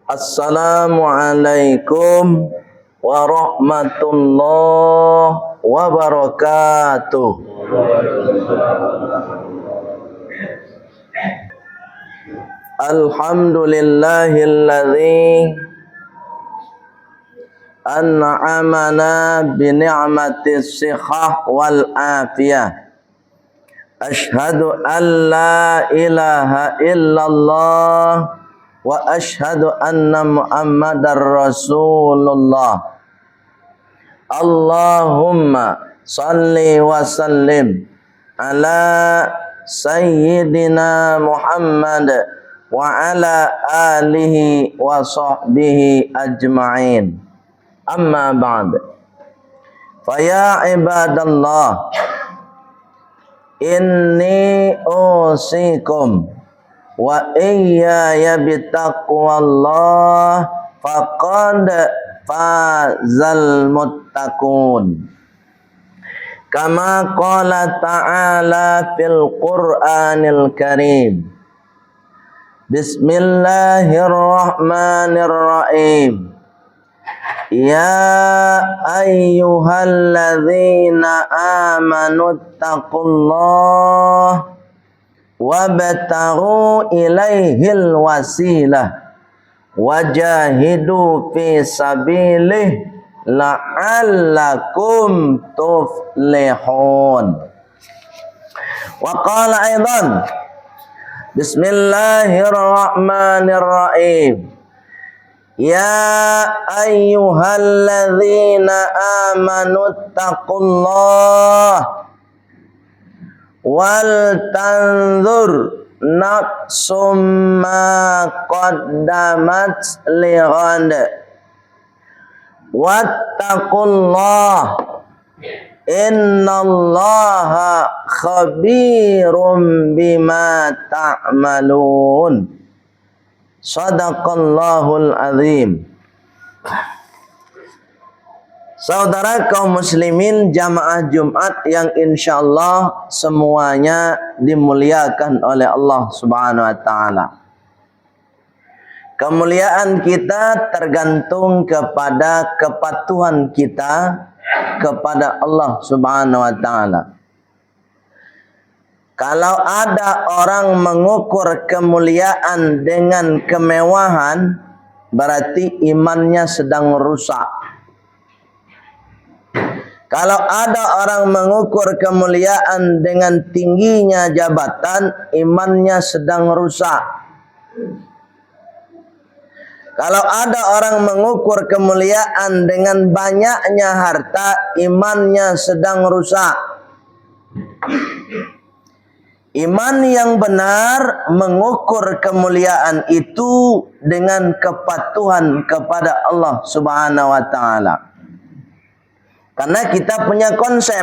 Assalamualaikum warahmatullahi wabarakatuh. Alhamdulillahilladzi an'amana bi ni'matis sihhah wal afiyah. Ashhadu an la ilaha illallah wa ashhadu anna Muhammadar Rasulullah. Allahumma salli wa sallim ala sayyidina Muhammad wa ala alihi wa sahbihi ajma'in. Amma ba'd. Fa ya ibadallah, inni usikum wa iyaya bitaqwallah faqad fazal muttaqun. Kama qala ta'ala fil Qur'anil Karim. Bismillahirrahmanirrahim. Ya ayyuhalladzina amanu taqullaha wabtaghu ilaihil wasilah wajahidu fi sabilih la'allakum tuflihun. Wa qala aidan bismillahirrahmanirrahim. Ya ayyuhalladzina amanu taqullaha wal tanzur nafsum ma qaddamat lighad wattaqullah innallaha khabirum bima ta'malun. Sadaqallahul azim. Saudara kaum muslimin jamaah Jumat yang insyaallah semuanya dimuliakan oleh Allah Subhanahu wa taala. Kemuliaan kita tergantung kepada kepatuhan kita kepada Allah Subhanahu wa taala. Kalau ada orang mengukur kemuliaan dengan kemewahan, berarti imannya sedang rusak. Kalau ada orang mengukur kemuliaan dengan tingginya jabatan, imannya sedang rusak. Kalau ada orang mengukur kemuliaan dengan banyaknya harta, imannya sedang rusak. Iman yang benar mengukur kemuliaan itu dengan kepatuhan kepada Allah Subhanahu wa taala. Karena kita punya konsep.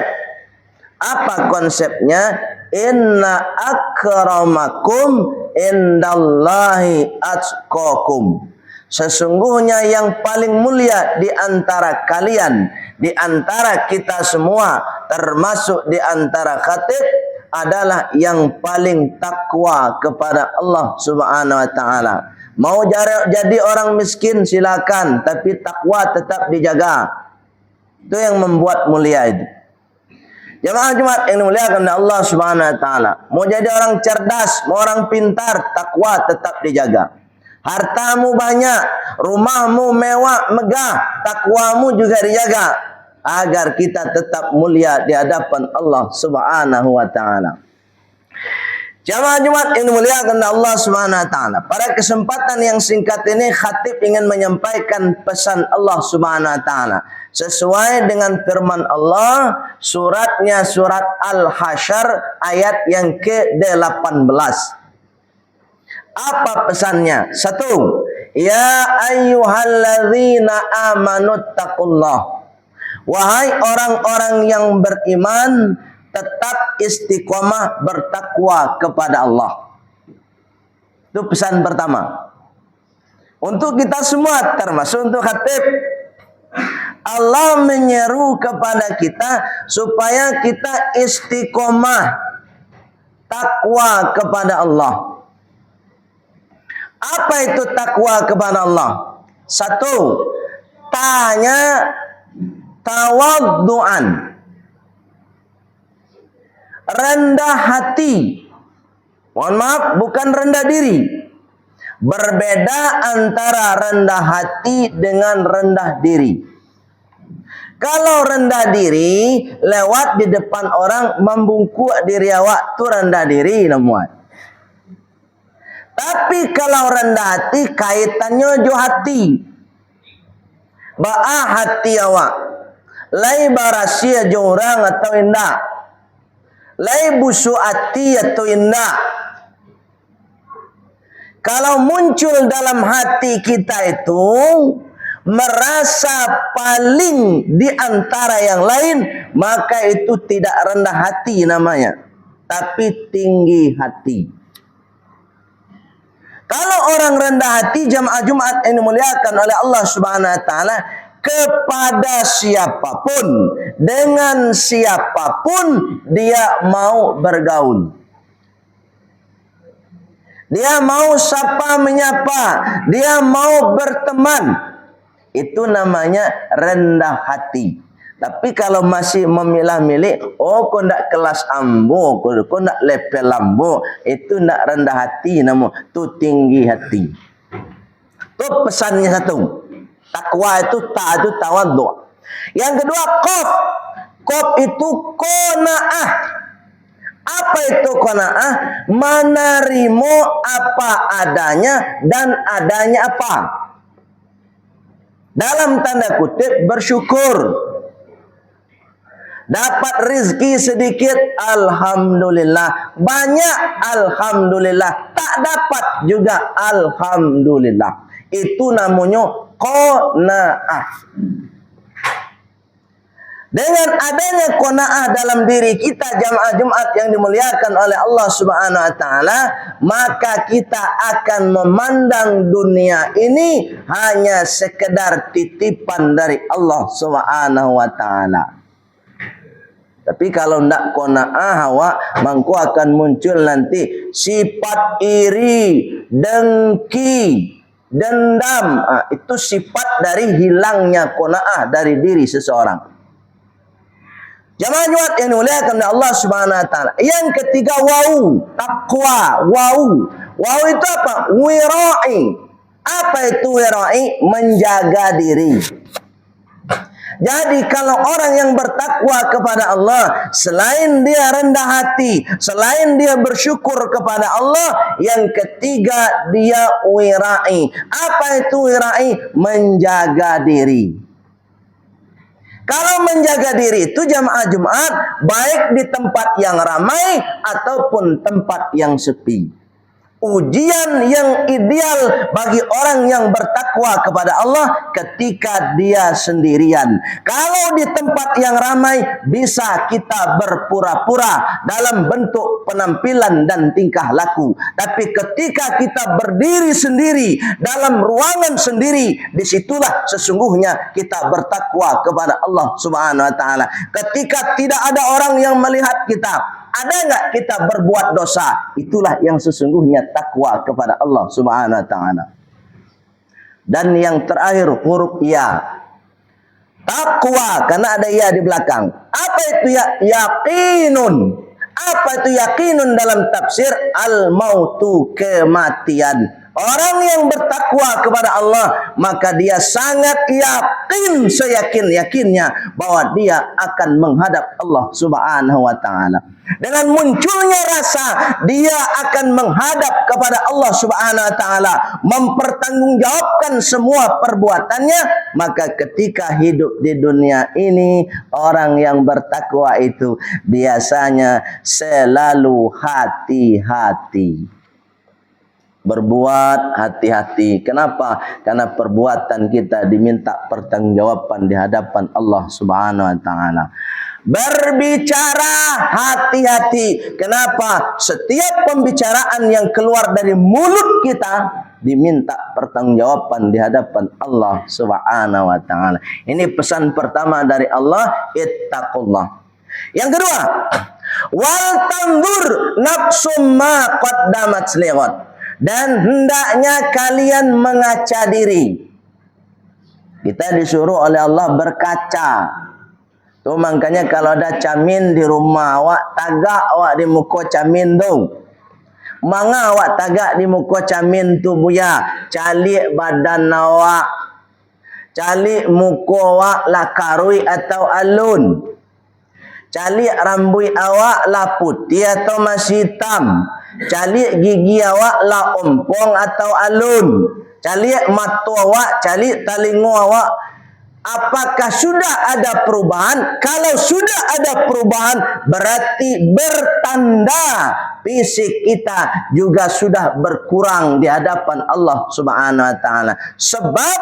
Apa konsepnya? Inna akramakum indallahi atqakum. Sesungguhnya yang paling mulia di antara kalian, di antara kita semua, termasuk di antara khatib, adalah yang paling takwa kepada Allah Subhanahu wa taala. Mau jadi orang miskin silakan, tapi takwa tetap dijaga. Itu yang membuat mulia itu. Jamaah Jumat yang dimuliakan oleh Allah Subhanahu wa taala. Mau jadi orang cerdas, mau orang pintar, takwa tetap dijaga. Hartamu banyak, rumahmu mewah, megah, takwamu juga dijaga agar kita tetap mulia di hadapan Allah Subhanahu wa taala. Jamaah Jumat yang dimuliakan oleh Allah Subhanahu wa taala. Pada kesempatan yang singkat ini khatib ingin menyampaikan pesan Allah Subhanahu wa taala sesuai dengan firman Allah, suratnya surat Al-Hasyr ayat yang ke-18. Apa pesannya? Satu, ya ayyuhalladzina amanu taqullah. Wahai orang-orang yang beriman, tetap istiqomah bertakwa kepada Allah. Itu pesan pertama. Untuk kita semua, termasuk untuk khatib, Allah menyeru kepada kita supaya kita istiqomah takwa kepada Allah. Apa itu takwa kepada Allah? Satu, tanya tawaddu'an, rendah hati. Mohon maaf, bukan rendah diri. Berbeda antara rendah hati dengan rendah diri. Kalau rendah diri, lewat di depan orang membungkuk diri awak, tu rendah diri namuat. Tapi kalau rendah hati, kaitannya jo hati. Ba'a hati awak. Lai barasia jo orang atau indah. Lai busu hati atau indah. Kalau muncul dalam hati kita itu merasa paling di antara yang lain, maka itu tidak rendah hati namanya, tapi tinggi hati. Kalau orang rendah hati, jamaah Jumat ini dimuliakan oleh Allah Subhanahu wa taala, kepada siapapun, dengan siapapun dia mau bergaul. Dia mau sapa menyapa, dia mau berteman. Itu namanya rendah hati. Tapi kalau masih memilah-milih, oh kau nak kelas ambo, kau nak level ambo, itu nak rendah hati namu, tu tinggi hati. Tu pesannya satu. Takwa itu ta'atu tawaddu'. Yang kedua, qaf. Qaf itu qanaah. Apa itu qanaah? Menerima apa adanya dan adanya apa. Dalam tanda kutip bersyukur. Dapat rezeki sedikit, alhamdulillah. Banyak, alhamdulillah. Tak dapat juga, alhamdulillah. Itu namanya qanaah. Dengan adanya qanaah dalam diri kita, jamaah Jumat yang dimuliakan oleh Allah Subhanahu wa taala, maka kita akan memandang dunia ini hanya sekedar titipan dari Allah Subhanahu wa taala. Tapi kalau ndak qanaah awak, mangko akan muncul nanti sifat iri, dengki, dendam. Itu sifat dari hilangnya qanaah dari diri seseorang. Jamaah Jumat yang dimuliakan oleh Allah Subhanahu wa taala. Yang ketiga, wau, takwa, wau. Wau itu apa? Wira'i. Apa itu wira'i? Menjaga diri. Jadi kalau orang yang bertakwa kepada Allah, selain dia rendah hati, selain dia bersyukur kepada Allah, yang ketiga dia wira'i. Apa itu wira'i? Menjaga diri. Kalau menjaga diri itu, jamaah Jumat, baik di tempat yang ramai ataupun tempat yang sepi. Ujian yang ideal bagi orang yang bertakwa kepada Allah ketika dia sendirian. Kalau di tempat yang ramai bisa kita berpura-pura dalam bentuk penampilan dan tingkah laku. Tapi ketika kita berdiri sendiri dalam ruangan sendiri, disitulah sesungguhnya kita bertakwa kepada Allah Subhanahu wa taala. Ketika tidak ada orang yang melihat kita, ada enggak kita berbuat dosa? Itulah yang sesungguhnya takwa kepada Allah Subhanahu wa taala. Dan yang terakhir, huruf ya. Takwa, karena ada ya di belakang. Apa itu ya? Yakinun. Apa itu yakinun dalam tafsir? Al-mautu, kematian. Orang yang bertakwa kepada Allah, maka dia sangat yakin, seyakin-yakinnya bahwa dia akan menghadap Allah Subhanahu wa taala. Dengan munculnya rasa dia akan menghadap kepada Allah Subhanahu wa taala, mempertanggungjawabkan semua perbuatannya, maka ketika hidup di dunia ini, orang yang bertakwa itu biasanya selalu hati-hati. Berbuat hati-hati. Kenapa? Karena perbuatan kita diminta pertanggungjawaban di hadapan Allah Subhanahu wa taala. Berbicara hati-hati. Kenapa? Setiap pembicaraan yang keluar dari mulut kita diminta pertanggungjawaban di hadapan Allah Subhanahu wa taala. Ini pesan pertama dari Allah, ittaqullah. Yang kedua, wal tandur nafsum ma qaddamat lighad. dan hendaknya kalian mengaca diri. Kita disuruh oleh Allah berkaca. Tu makanya kalau ada camin di rumah awak, tagak awak di muka camin tu. Manga awak tagak di muka camin tu buya, calik badan awak, calik muka awak lah karui atau alun, calik rambut awak lah putih atau masih hitam, calik gigi awak lah ompong atau alun, calik mata awak, calik telinga awak. Apakah sudah ada perubahan? Kalau sudah ada perubahan, berarti bertanda fisik kita juga sudah berkurang di hadapan Allah Subhanahu wa taala. Sebab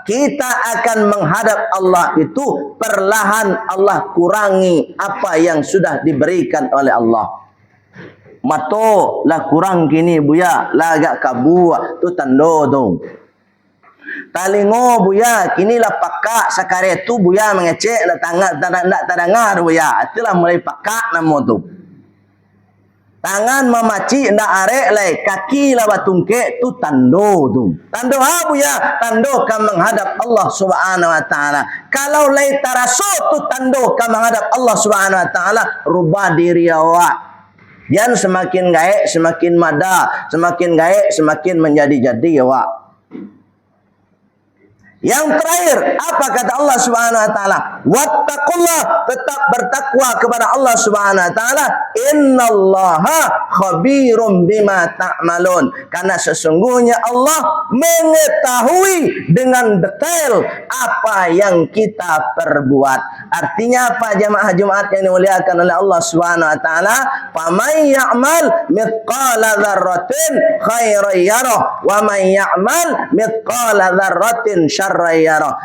kita akan menghadap Allah itu perlahan Allah kurangi apa yang sudah diberikan oleh Allah. Mato lah kurang kini buya, lah agak kabu tu tando tu. Talingo buya, kini lah pakak sakare tu buya mengecek lah tangan tak tadangar buya. Itulah mulai pakak nama tu. Tangan memaci ndak arek lai, kaki lah batungke tu tando tu. Tando ha buya, tando kan menghadap Allah Subhanahu wa taala. Kalau lai taraso tu tando kan menghadap Allah Subhanahu wa taala, rubah diri awak. Jangan semakin gaek semakin mada, semakin gaek semakin menjadi-jadi awak. Yang terakhir, apa kata Allah Subhanahu wa taala? Wattaqullah, tetap bertakwa kepada Allah Subhanahu wa taala. Innallaha khabirum bima ta'malun. Karena sesungguhnya Allah mengetahui dengan detail apa yang kita perbuat. Artinya apa jemaah Jumat yang dimuliakan oleh Allah Subhanahu wa taala? Faman ya'mal mithqala dzarratin khairan yarah wa man ya'mal mithqala dzarratin syarran.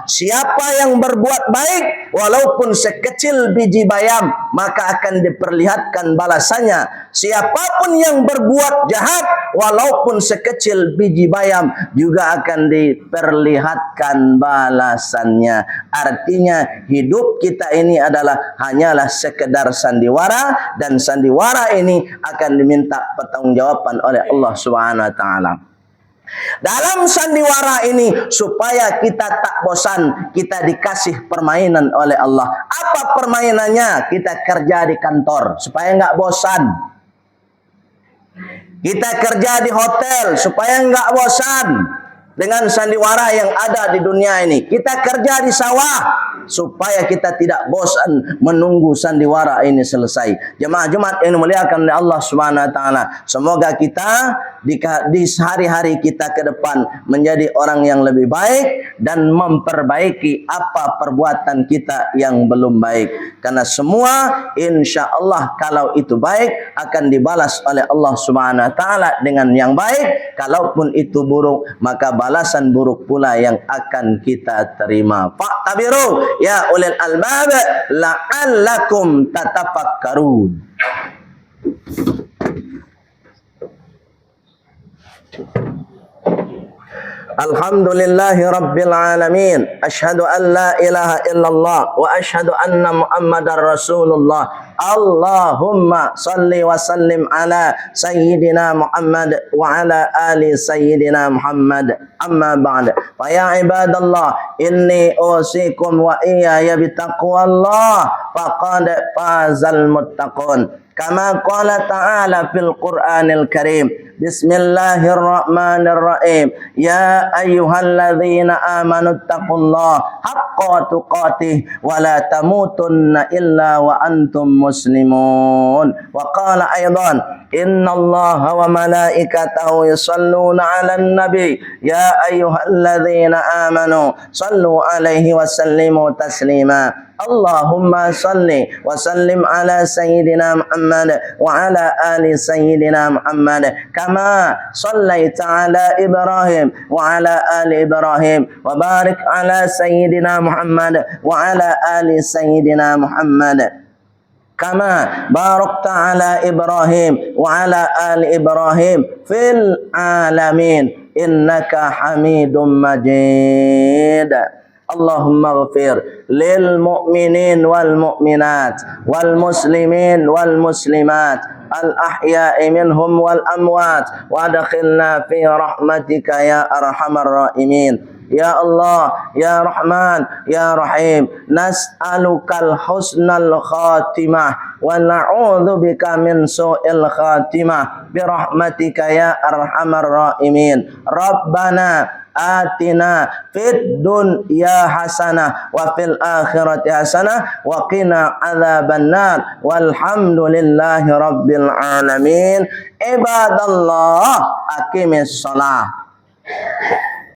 Siapa yang berbuat baik walaupun sekecil biji bayam, maka akan diperlihatkan balasannya. Siapapun yang berbuat jahat walaupun sekecil biji bayam juga akan diperlihatkan balasannya. Artinya hidup kita ini adalah hanyalah sekedar sandiwara, dan sandiwara ini akan diminta pertanggungjawaban oleh Allah Subhanahu wa taala. Dalam sandiwara ini supaya kita tak bosan, kita dikasih permainan oleh Allah. Apa permainannya? Kita kerja di kantor supaya enggak bosan. Kita kerja di hotel supaya enggak bosan dengan sandiwara yang ada di dunia ini. Kita kerja di sawah supaya kita tidak bosan menunggu sandiwara ini selesai. Jemaah Jumat yang dimuliakan oleh Allah Subhanahu wa taala, semoga kita di hari-hari kita ke depan menjadi orang yang lebih baik dan memperbaiki apa perbuatan kita yang belum baik. Karena semua insya-Allah kalau itu baik akan dibalas oleh Allah Subhanahu wa taala dengan yang baik. Kalaupun itu buruk, maka balasan buruk pula yang akan kita terima. Fa'tabiru ya ulil albab la'allakum tatafakkarun. Alhamdulillahi Rabbil Alamin. Ashhadu an la ilaha illallah wa ashhadu anna Muhammadar Rasulullah. Allahumma salli wa sallim ala Sayyidina Muhammad wa ala ali Sayyidina Muhammad. Amma ba'd. Fa ya ibadallah, inni usikum wa iyaya bitaqwallah faqad fazal muttaqun. Kama qala ta'ala fil Qur'anil Karim. Bismillahirrahmanirrahim. Ya ayyuhalladzina amanu taqullaha haqqa tuqatih wa la tamutunna illa wa antum muslimun. Wa qala aidan, innallaha wa malaikatahu yusalluna 'alan nabi ya ayyuhalladzina amanu sallu 'alaihi wa sallimu taslima. Allahumma salli wa sallim ala Sayyidina Muhammad wa ala ali Sayyidina Muhammad kama sallaita ala Ibrahim wa ala ali Ibrahim wa barik ala Sayyidina Muhammad wa ala ali Sayyidina Muhammad kama barakta ala Ibrahim wa ala ali Ibrahim fil alamin innaka Hamidum Majid. Allahumma ghafir lil mu'minin wal mu'minat wal muslimin wal muslimat al ahya'i minhum wal amwat wa adkhilna fi rahmatika ya arhamar rahimin. Ya Allah, Ya Rahman, Ya Rahim, nas'alukal husnal khatimah wa na'udzubika min su'il khatimah bi rahmatika ya arhamar rahimin. Rabbana atina fid dunya hasanah wa fil akhirati hasanah wa qina adzabannar walhamdulillahi rabbil alamin. Ibadallah, aqimis shalah.